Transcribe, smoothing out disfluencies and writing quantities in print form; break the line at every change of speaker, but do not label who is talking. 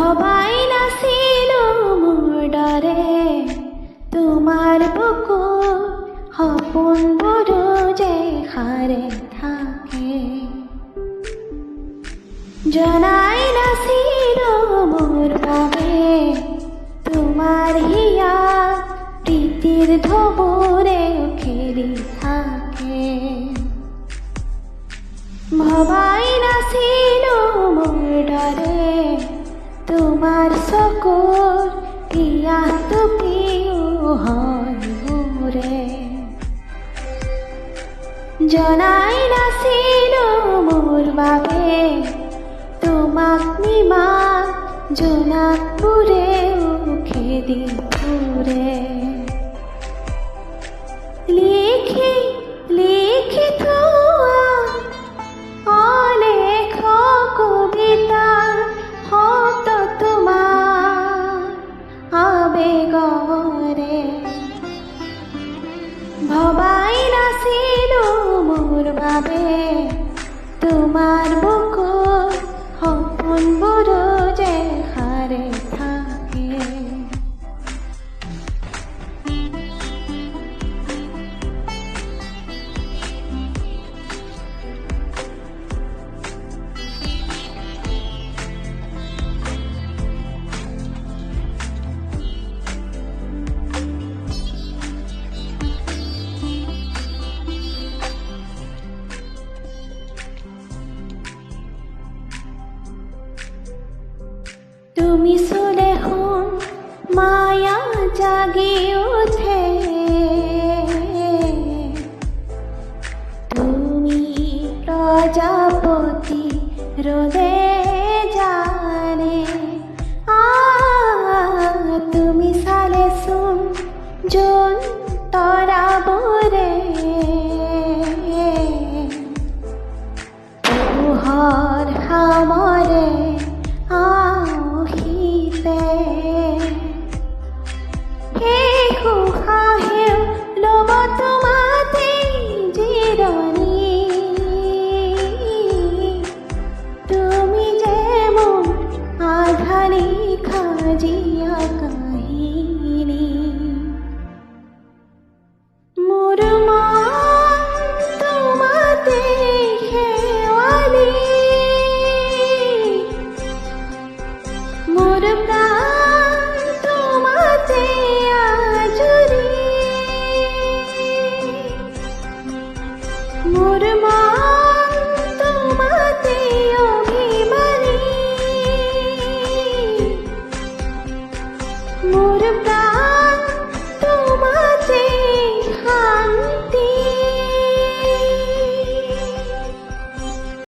ভবাই নাছিলো মোৰ দৰে তোমাৰ বুকুৰ সপোনবোৰো যে সাৰে থাকে। জনাই নাছিলো মোৰ বাবে তোমাৰ হিয়াত প্ৰীতিৰ ঢৌবোৰে খেলি থাকে। ভবাই নাছিলো মোৰ দৰে তোমাৰ চকুৰ হিয়াটো প্ৰিয় হয় মোৰে। জনাই নাছিলো মোৰ বাবে তোমাক নিমাত জোনাকবোৰেও খেদি ফুৰে। লিখি লিখি থোৱা অলেখ কবিতা শব্দ তোমাৰ আবেগৰে। ভবাই নাছিলো মোৰ বাবে তোমাৰ বুকুৰ সপোনবোৰো যে সাৰে থাকে। তুমি চুলে শুন মায়া জাগি উঠে। তুমি প্রজাপতি রোদে জানে। তুমি চালে চোন জোন তৰাবোৰে পোহৰ সামৰে উশাহেও ল'ব তোমাতে জিৰণি। তুমি যে মোৰ আধা লিখা জীয়া কাহিনী। মোৰ মন তোমাতে শেৱালি, মোৰ প্ৰাণ তোমাতে মোর মন তোমাতে অভিমানী। মোর প্রাণ